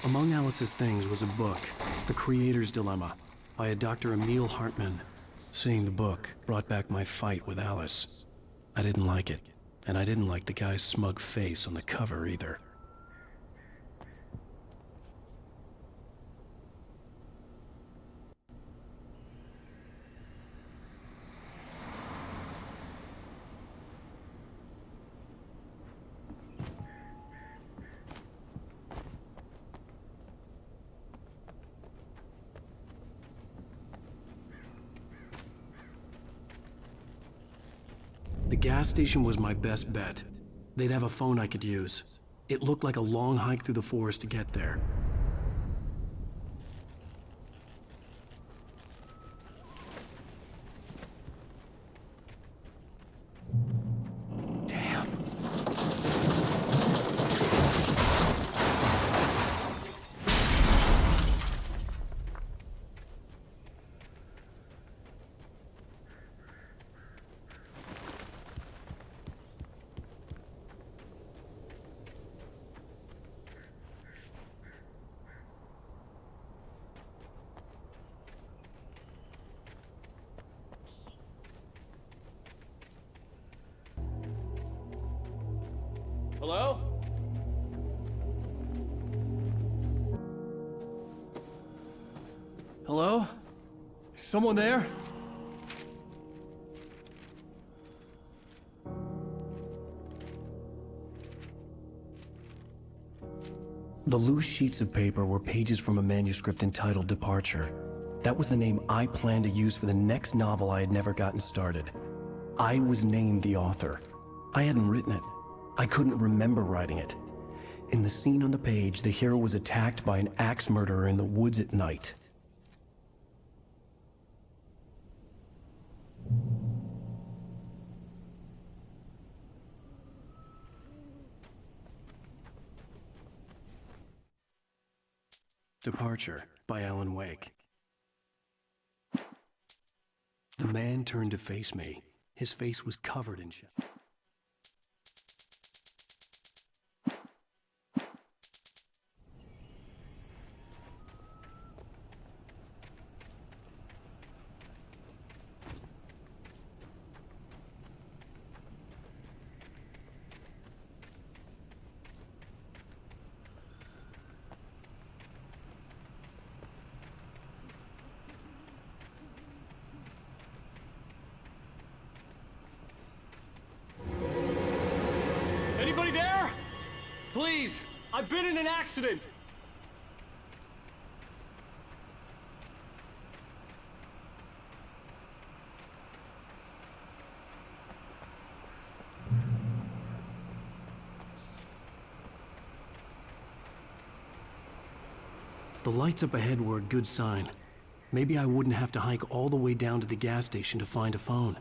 Among Alice's things was a book, The Creator's Dilemma, by a Dr. Emil Hartman. Seeing the book brought back my fight with Alice. I didn't like it, and I didn't like the guy's smug face on the cover either. The gas station was my best bet. They'd have a phone I could use. It looked like a long hike through the forest to get there. Damn. Hello? Hello? Is someone there? The loose sheets of paper were pages from a manuscript entitled Departure. That was the name I planned to use for the next novel I had never gotten started. I was named the author. I hadn't written it. I couldn't remember writing it. In the scene on the page, the hero was attacked by an axe murderer in the woods at night. Departure by Alan Wake. The man turned to face me. His face was covered in shit. Anybody there? Please, I've been in an accident. The lights up ahead were a good sign. Maybe I wouldn't have to hike all the way down to the gas station to find a phone.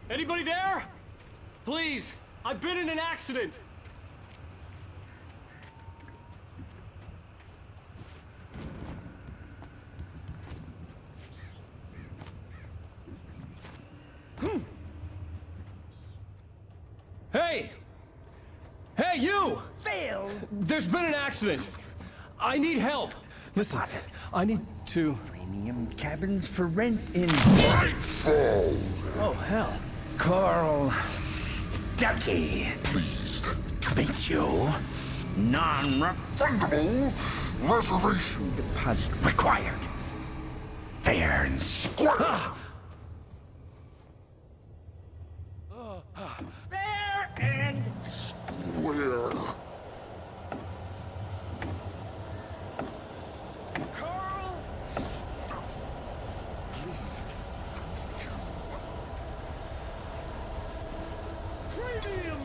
Anybody there? Please, I've been in an accident. Hey! Hey, you! Phil! There's been an accident. I need help. Listen, I need to... Premium cabins for rent in... Oh, hell. Carl Stuckey. Pleased to meet you. Non-refundable reservation deposit required. Fair and square. Fair and square. Carl, stop. Please don't you. Premium.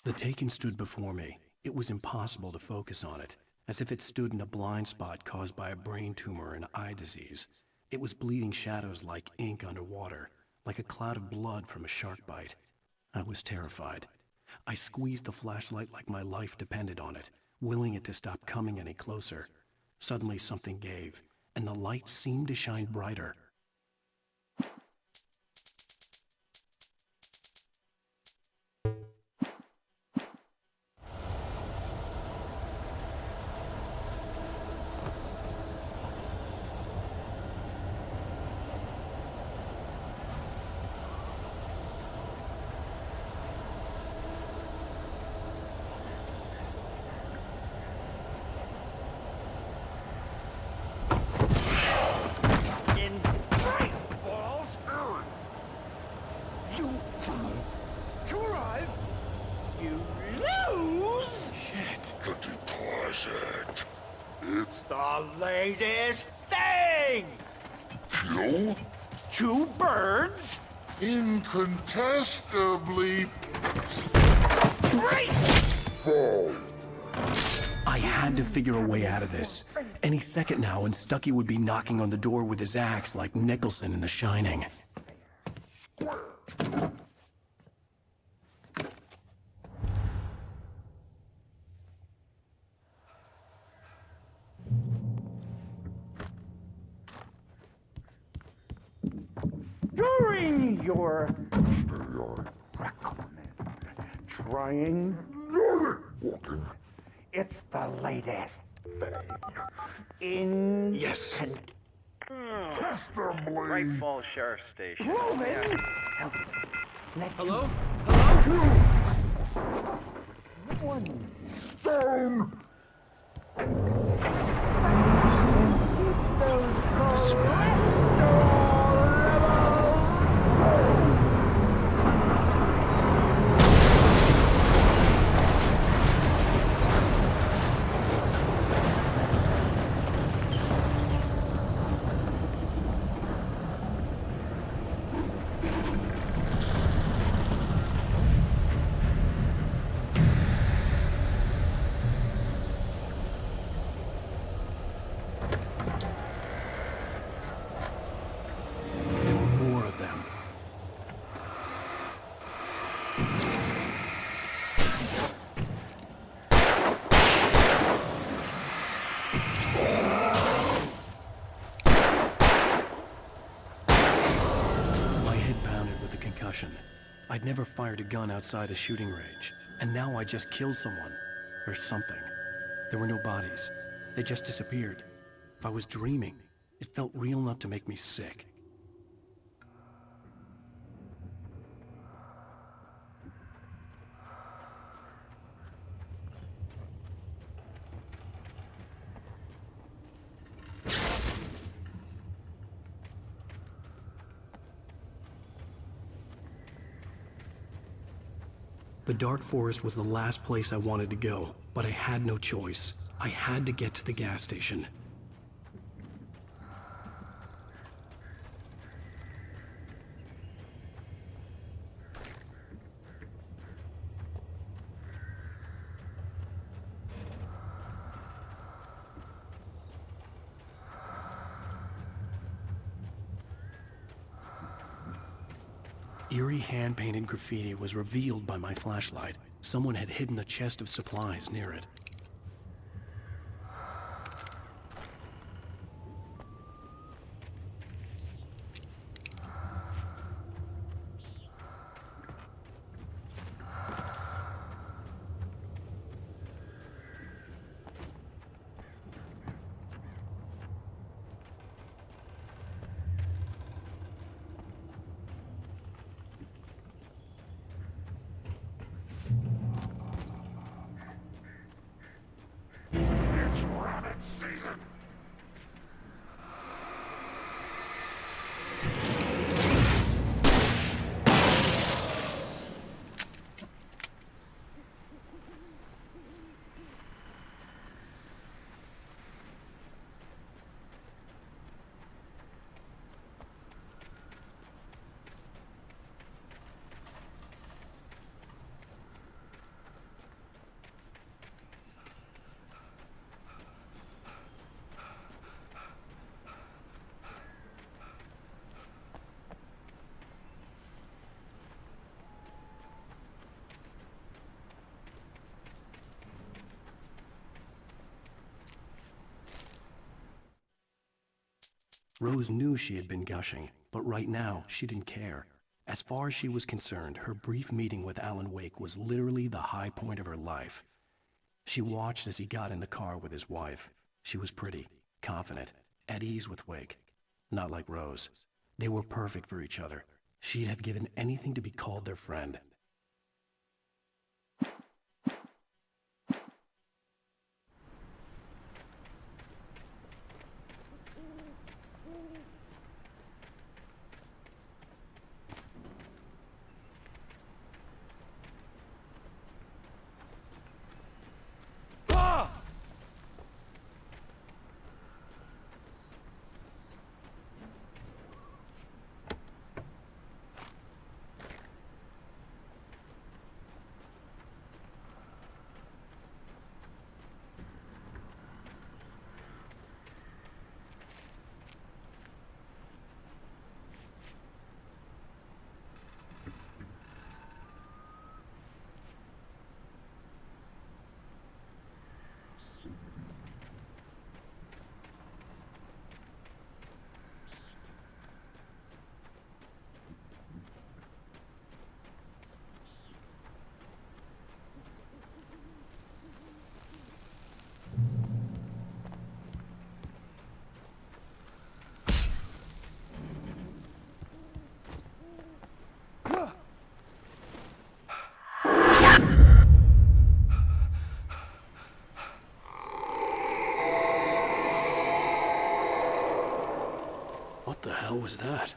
The Taken stood before me. It was impossible to focus on it, as if it stood in a blind spot caused by a brain tumor and eye disease. It was bleeding shadows like ink underwater, like a cloud of blood from a shark bite. I was terrified. I squeezed the flashlight like my life depended on it, willing it to stop coming any closer. Suddenly something gave, and the light seemed to shine brighter. It's the latest thing! Kill? 2 birds? Incontestably... Great! Fall. I had to figure a way out of this. Any second now, and Stucky would be knocking on the door with his axe like Nicholson in The Shining. During your recommend trying walking, it's the latest thing. Yes. Incontestably Great Falls Sheriff Station. proven. Hello? Hello? One stone. The spiral. There were more of them. My head pounded with the concussion. I'd never fired a gun outside a shooting range, and now I just killed someone. Or something. There were no bodies. They just disappeared. If I was dreaming, it felt real enough to make me sick. The dark forest was the last place I wanted to go, but I had no choice. I had to get to the gas station. Eerie hand-painted graffiti was revealed by my flashlight. Someone had hidden a chest of supplies near it. Rose knew she had been gushing, but right now she didn't care. As far as she was concerned, her brief meeting with Alan Wake was literally the high point of her life. She watched as he got in the car with his wife. She was pretty, confident, at ease with Wake. Not like Rose. They were perfect for each other. She'd have given anything to be called their friend. What the hell was that?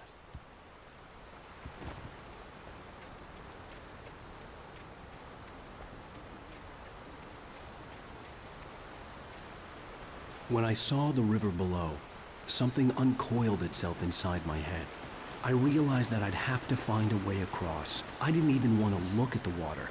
When I saw the river below, something uncoiled itself inside my head. I realized that I'd have to find a way across. I didn't even want to look at the water.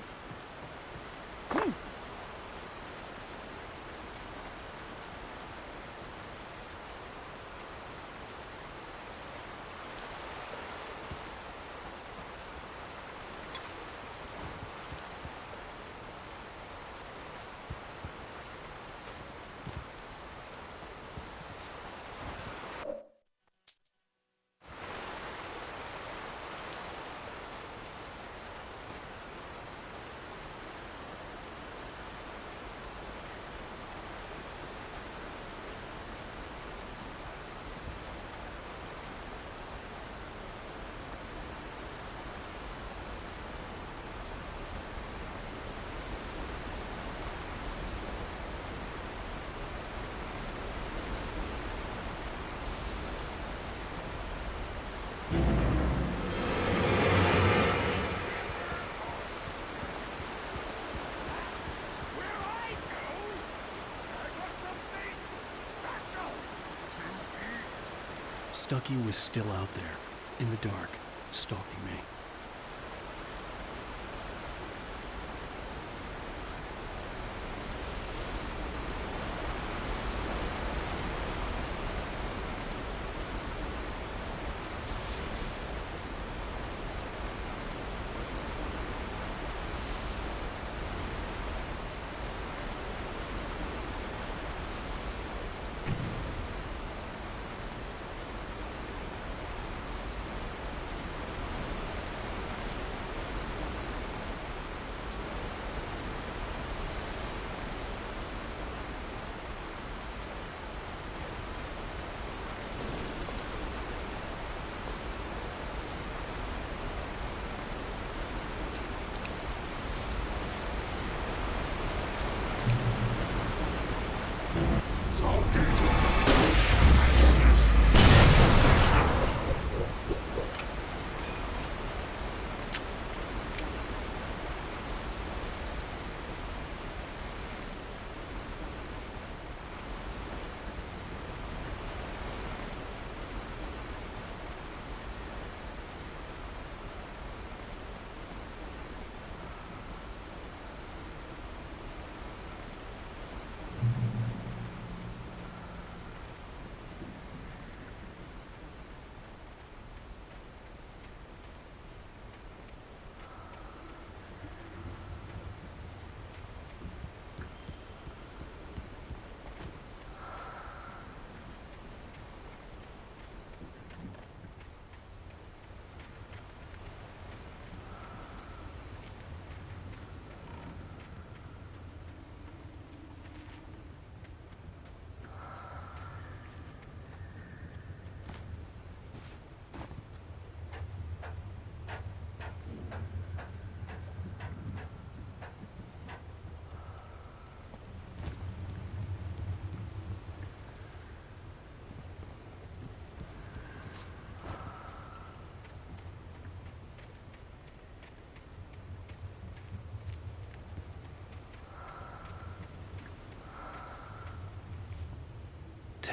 Stucky was still out there, in the dark, stalking me.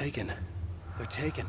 taken. They're taken.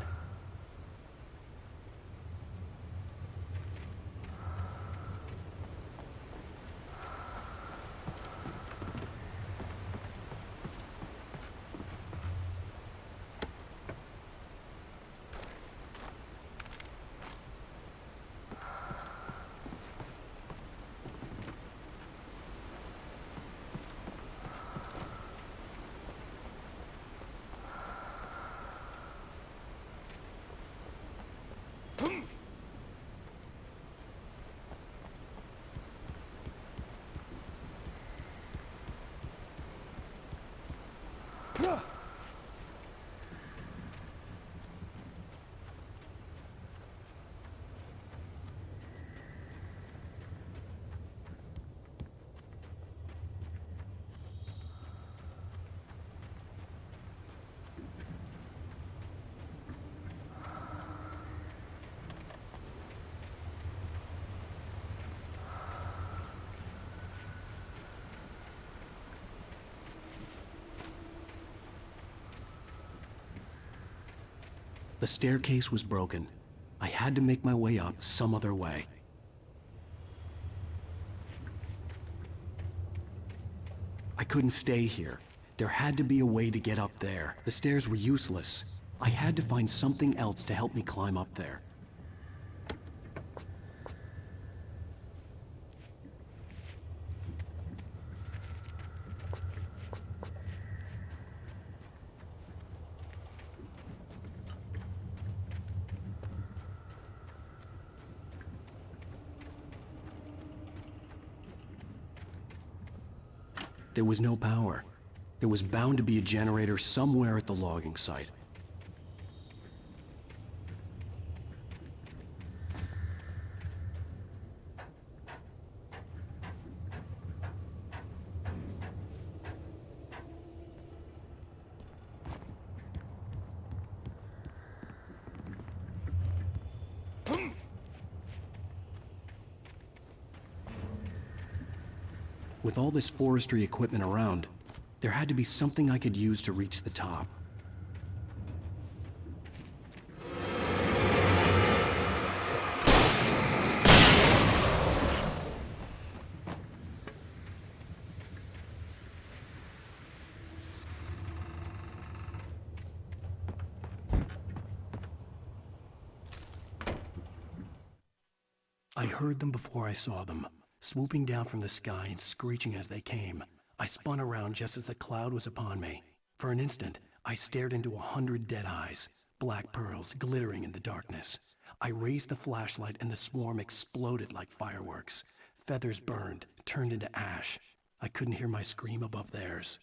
The staircase was broken. I had to make my way up some other way. I couldn't stay here. There had to be a way to get up there. The stairs were useless. I had to find something else to help me climb up there. There was no power. There was bound to be a generator somewhere at the logging site. With all this forestry equipment around, there had to be something I could use to reach the top. I heard them before I saw them, swooping down from the sky and screeching as they came. I spun around just as the cloud was upon me. For an instant, I stared into 100 dead eyes, black pearls glittering in the darkness. I raised the flashlight and the swarm exploded like fireworks. Feathers burned, turned into ash. I couldn't hear my scream above theirs.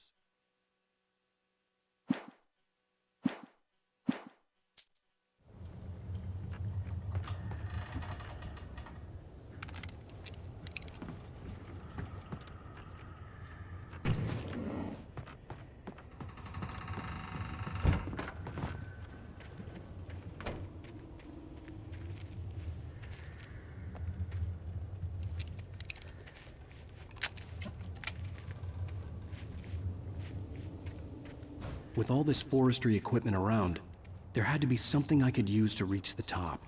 With all this forestry equipment around, there had to be something I could use to reach the top.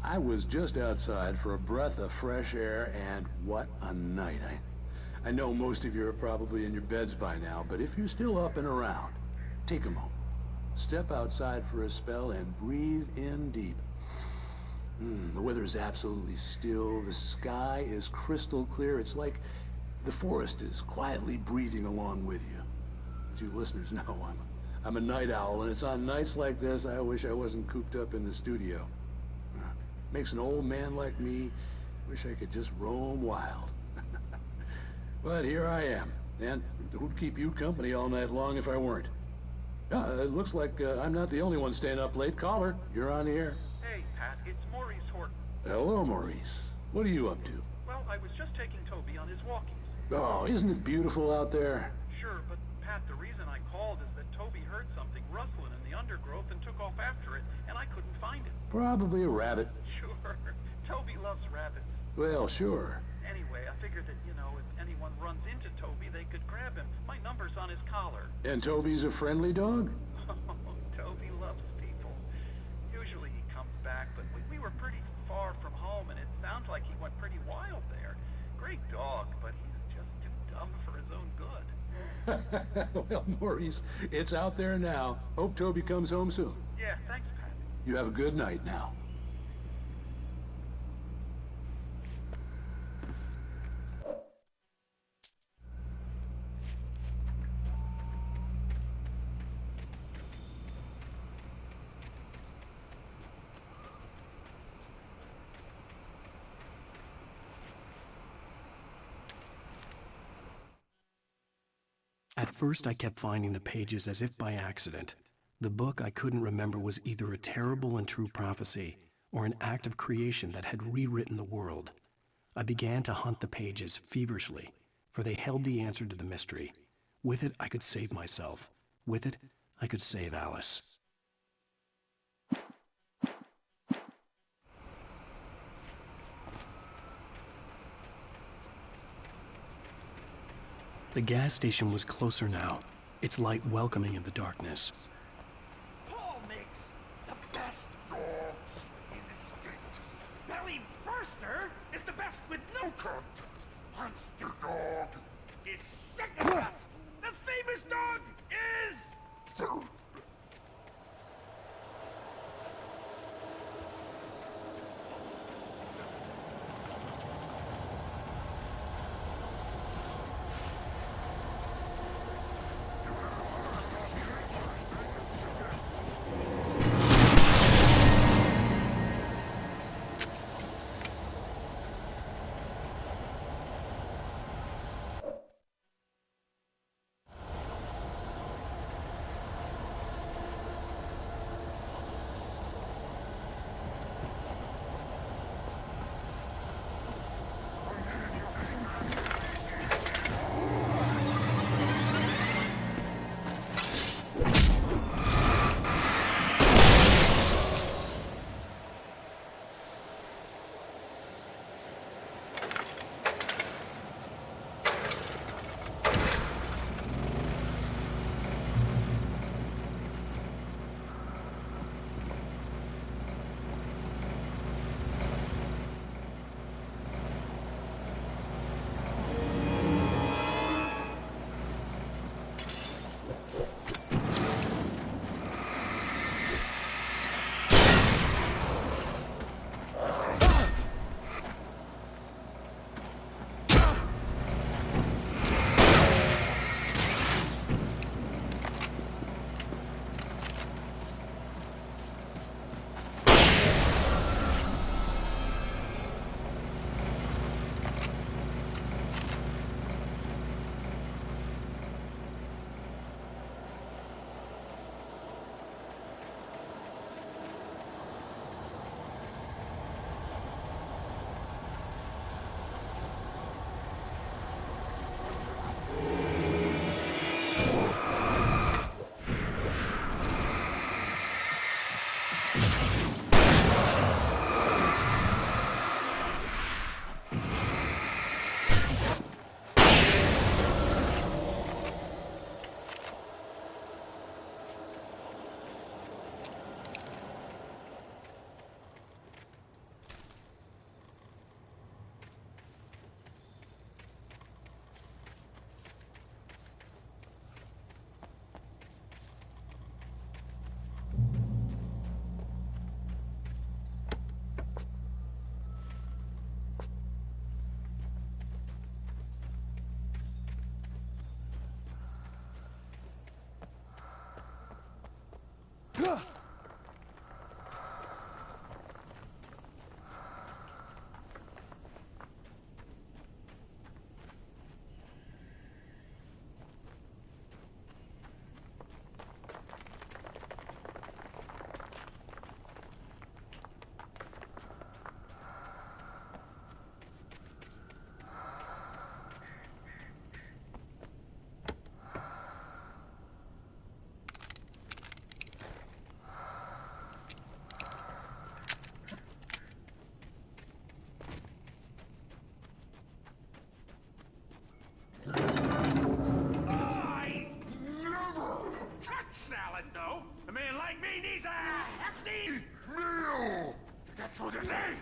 I was just outside for a breath of fresh air, and what a night. I know most of you are probably in your beds by now, but if you're still up and around, take a moment. Step outside for a spell and breathe in deep. The weather is absolutely still. The sky is crystal clear. It's like the forest is quietly breathing along with you. As you listeners know, I'm a night owl, and it's on nights like this I wish I wasn't cooped up in the studio. Makes an old man like me wish I could just roam wild. But here I am, and who'd keep you company all night long if I weren't? It looks like I'm not the only one staying up late. Caller, you're on the air. Hey, Pat, it's Maurice Horton. Hello, Maurice. What are you up to? Well, I was just taking Toby on his walkies. Oh, isn't it beautiful out there? Sure, but Pat, the reason I called is that Toby heard something rustling in the undergrowth and took off after it, and I couldn't find it. Probably a rabbit. Sure. Toby loves rabbits. Well, sure. Anyway, I figured that, if anyone runs into Toby, they could grab him. My number's on his collar. And Toby's a friendly dog? Toby loves people. Usually he comes back, but we were pretty far from home, and it sounds like he went pretty wild there. Great dog, but he's just too dumb for his own good. Well, Maurice, it's out there now. Hope Toby comes home soon. Yeah, thanks, Pat. You have a good night now. At first, I kept finding the pages as if by accident. The book I couldn't remember was either a terrible and true prophecy or an act of creation that had rewritten the world. I began to hunt the pages feverishly, for they held the answer to the mystery. With it, I could save myself. With it, I could save Alice. The gas station was closer now, its light welcoming in the darkness. Paul makes the best dogs in the state. Belly Burster is the best with no contest. Monster Dog is second best. The famous dog is third. I never touch salad, though. A man like me needs a hefty meal to get through the day.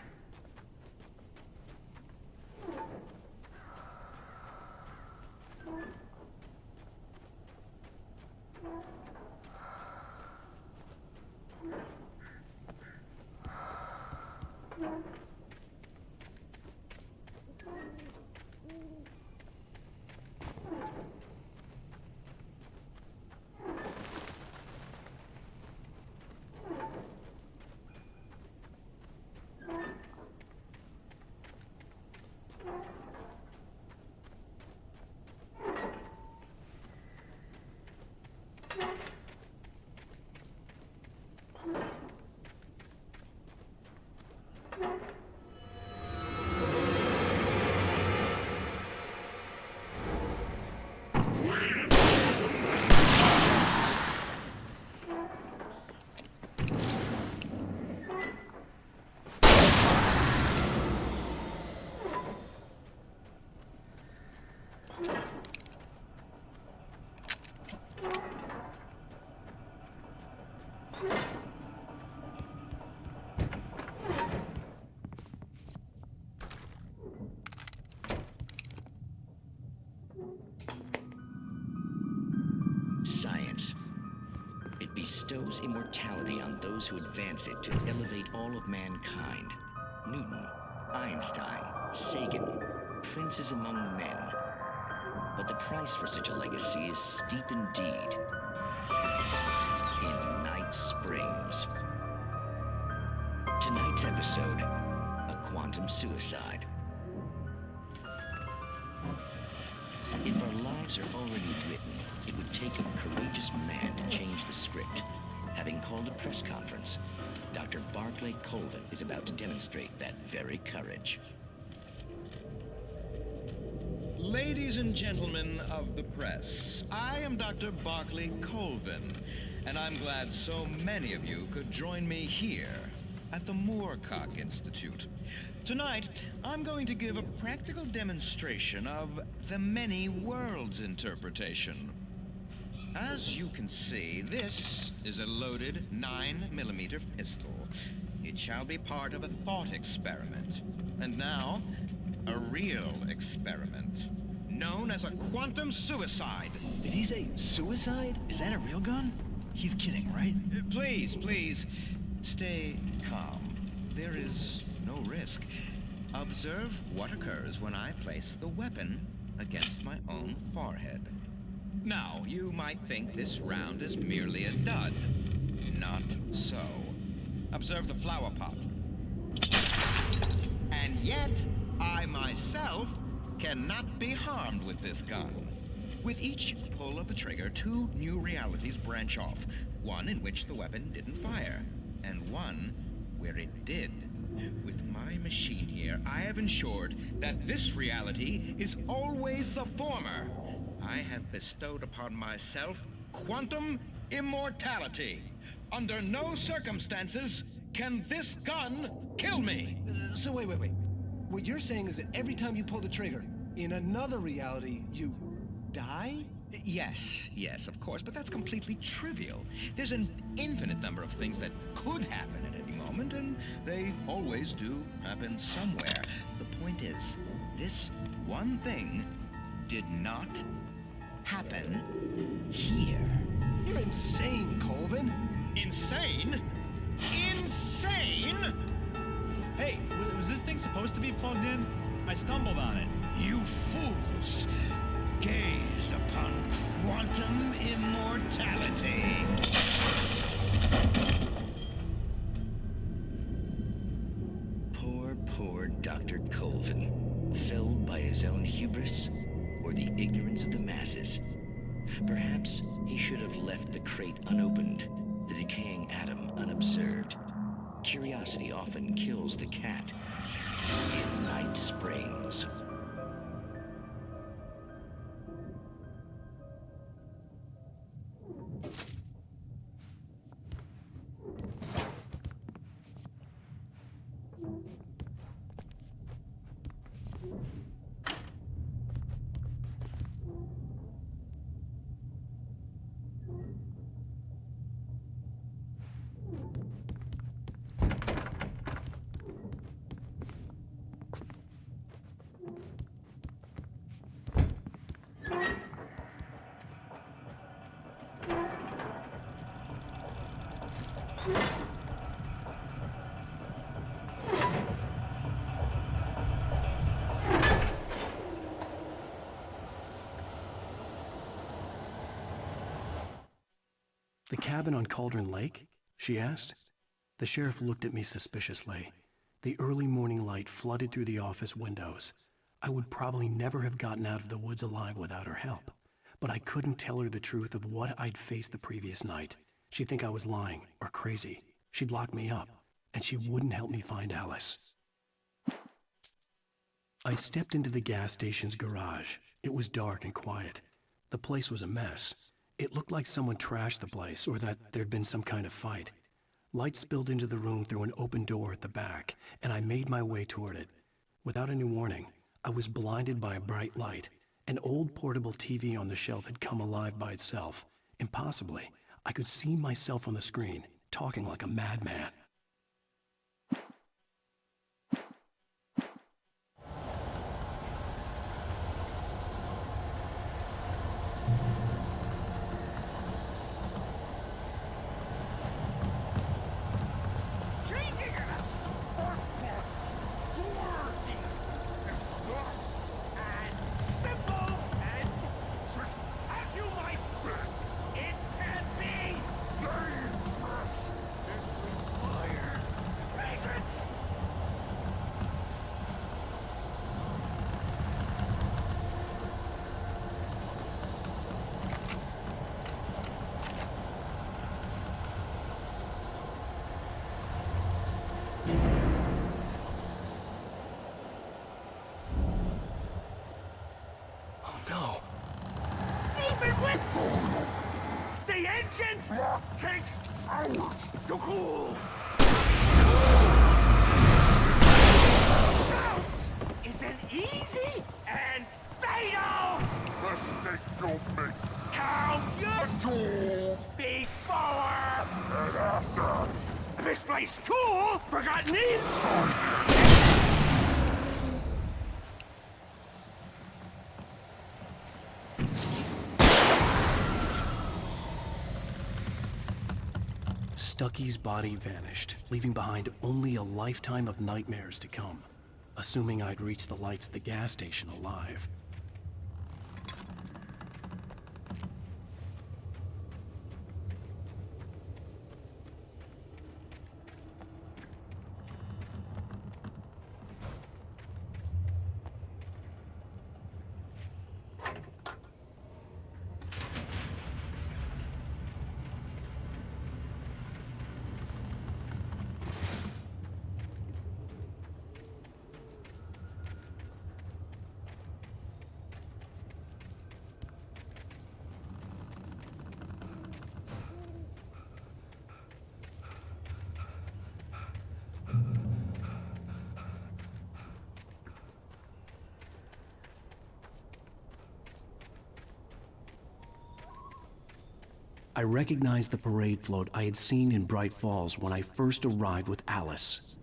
Science. It bestows immortality on those who advance it to elevate all of mankind. Newton, Einstein, Sagan, princes among men. But the price for such a legacy is steep indeed. In Night Springs. Tonight's episode, a quantum suicide. If our lives are already written, it would take a courageous man to change the script. Having called a press conference, Dr. Barclay Colvin is about to demonstrate that very courage. Ladies and gentlemen of the press, I am Dr. Barclay Colvin, and I'm glad so many of you could join me here at the Moorcock Institute. Tonight, I'm going to give a practical demonstration of the many worlds interpretation. As you can see, this is a loaded 9mm pistol. It shall be part of a thought experiment. And now, a real experiment, known as a quantum suicide. Did he say suicide? Is that a real gun? He's kidding, right? Please, stay calm. There is no risk. Observe what occurs when I place the weapon against my own forehead. Now, you might think this round is merely a dud. Not so. Observe the flower pot. And yet, I myself cannot be harmed with this gun. With each pull of the trigger, two new realities branch off. One in which the weapon didn't fire, and one where it did. With my machine here, I have ensured that this reality is always the former. I have bestowed upon myself quantum immortality. Under no circumstances can this gun kill me. So wait. What you're saying is that every time you pull the trigger, in another reality, you die? Yes, of course, but that's completely trivial. There's an infinite number of things that could happen at any moment, and they always do happen somewhere. The point is, this one thing did not happen here. You're insane, Colvin. Insane? Insane? Hey, was this thing supposed to be plugged in? I stumbled on it. You fools! Gaze upon quantum immortality. his own hubris or the ignorance of the masses? Perhaps he should have left the crate unopened, the decaying atom unobserved. Curiosity often kills the cat. In Night Springs. The cabin on Cauldron Lake? She asked. The sheriff looked at me suspiciously. The early morning light flooded through the office windows. I would probably never have gotten out of the woods alive without her help. But I couldn't tell her the truth of what I'd faced the previous night. She'd think I was lying or crazy. She'd lock me up, and she wouldn't help me find Alice. I stepped into the gas station's garage. It was dark and quiet. The place was a mess. It looked like someone trashed the place, or that there'd been some kind of fight. Light spilled into the room through an open door at the back, and I made my way toward it. Without any warning, I was blinded by a bright light. An old portable TV on the shelf had come alive by itself. Impossibly, I could see myself on the screen, talking like a madman. The engine takes hours to cool. Isn't easy and fatal. Mistake don't make Count your tool before and after. misplaced tool forgotten inside. Stucky's body vanished, leaving behind only a lifetime of nightmares to come, assuming I'd reached the lights at the gas station alive. I recognized the parade float I had seen in Bright Falls when I first arrived with Alice.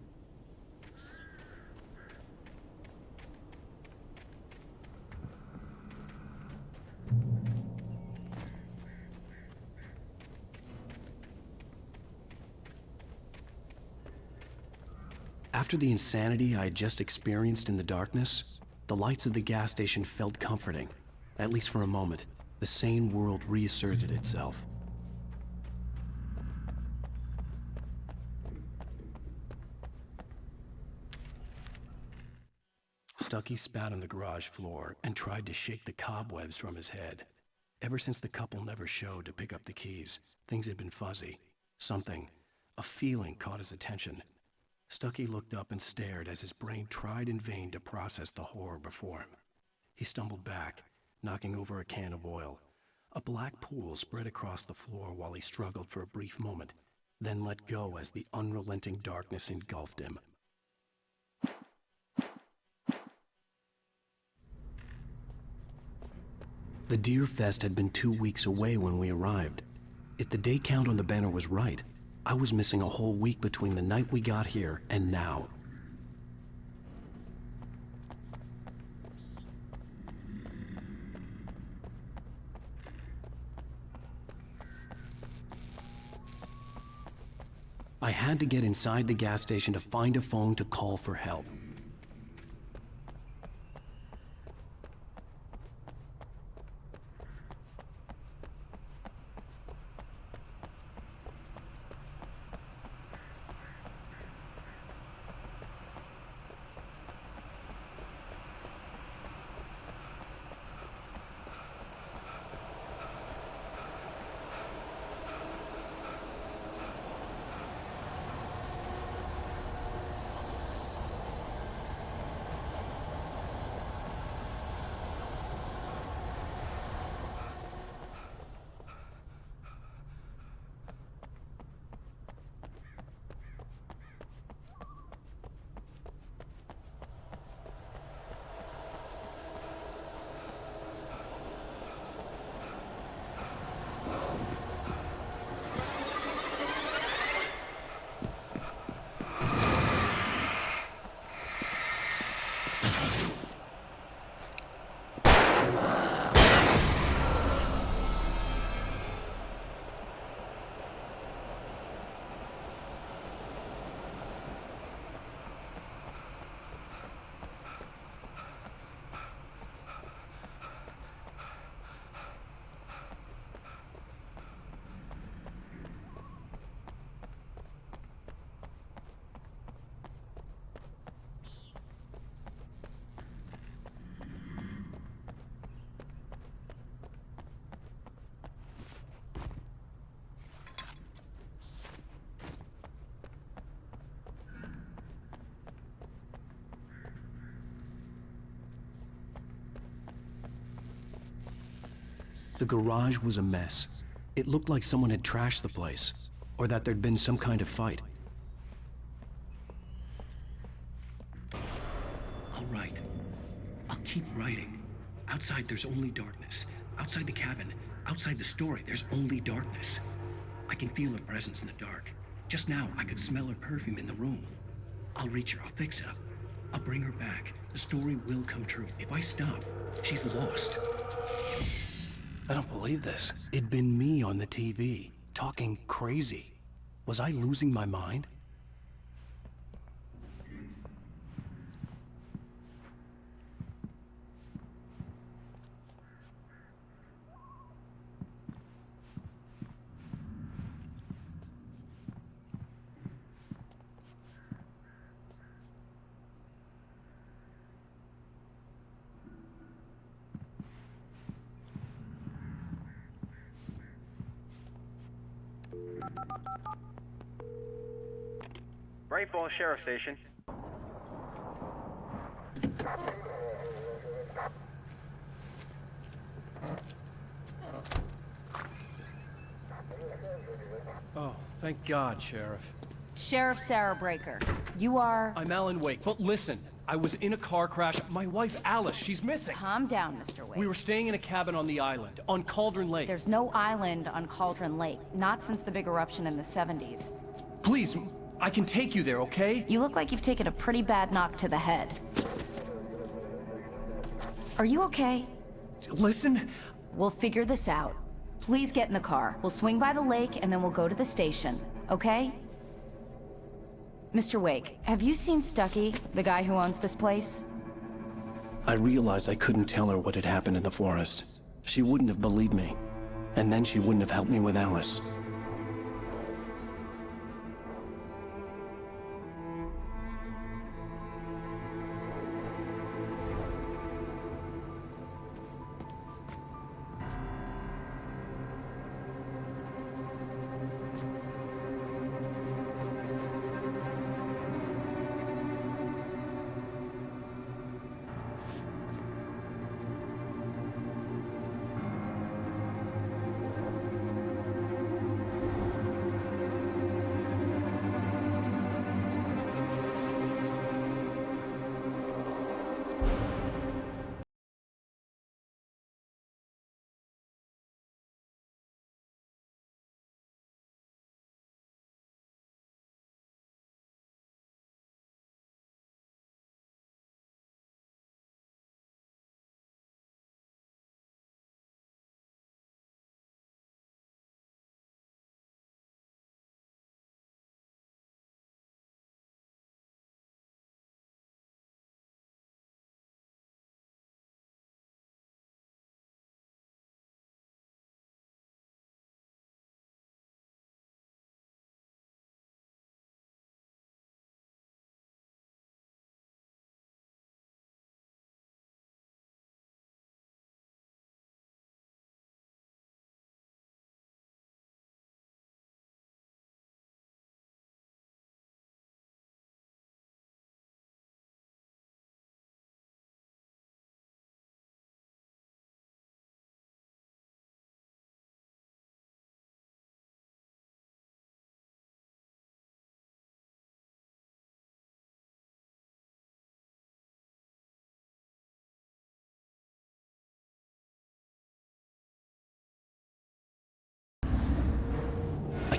After the insanity I had just experienced in the darkness, the lights of the gas station felt comforting. At least for a moment, the sane world reasserted itself. Stucky spat on the garage floor and tried to shake the cobwebs from his head. Ever since the couple never showed to pick up the keys, things had been fuzzy. Something, a feeling caught his attention. Stucky looked up and stared as his brain tried in vain to process the horror before him. He stumbled back, knocking over a can of oil. A black pool spread across the floor while he struggled for a brief moment, then let go as the unrelenting darkness engulfed him. The Deer Fest had been 2 weeks away when we arrived. If the day count on the banner was right, I was missing a whole week between the night we got here and now. I had to get inside the gas station to find a phone to call for help. The garage was a mess. It looked like someone had trashed the place, or that there'd been some kind of fight. I'll write. I'll keep writing. Outside, there's only darkness. Outside the cabin, outside the story, there's only darkness. I can feel her presence in the dark. Just now, I could smell her perfume in the room. I'll reach her. I'll fix it up. I'll bring her back. The story will come true. If I stop, she's lost. I don't believe this. It'd been me on the TV, talking crazy. Was I losing my mind? Bright Falls Sheriff Station. Oh, thank God, Sheriff. Sheriff Sarah Breaker. You are... I'm Alan Wake, but listen, I was in a car crash. My wife, Alice, she's missing. Calm down, Mr. Wake. We were staying in a cabin on the island, on Cauldron Lake. There's no island on Cauldron Lake, not since the big eruption in the 70s. Please, I can take you there, okay? You look like you've taken a pretty bad knock to the head. Are you okay? Listen. We'll figure this out. Please get in the car. We'll swing by the lake and then we'll go to the station, okay? Mr. Wake, have you seen Stucky, the guy who owns this place? I realized I couldn't tell her what had happened in the forest. She wouldn't have believed me. And then she wouldn't have helped me with Alice.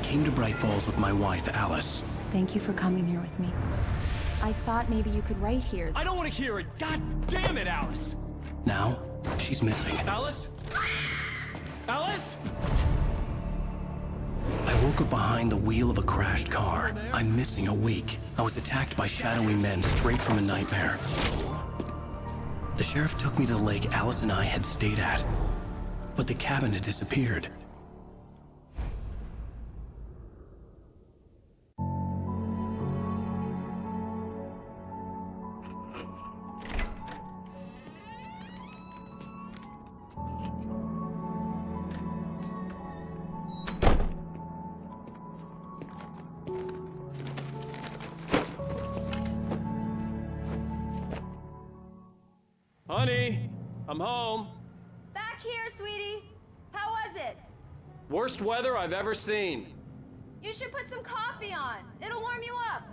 came to Bright Falls with my wife, Alice. Thank you for coming here with me. I thought maybe you could write here. I don't want to hear it! God damn it, Alice! Now, she's missing. Alice? Alice? I woke up behind the wheel of a crashed car. I'm missing a week. I was attacked by shadowy men straight from a nightmare. The sheriff took me to the lake Alice and I had stayed at, but the cabin had disappeared. Honey, I'm home. Back here, sweetie. How was it? Worst weather I've ever seen. You should put some coffee on. It'll warm you up.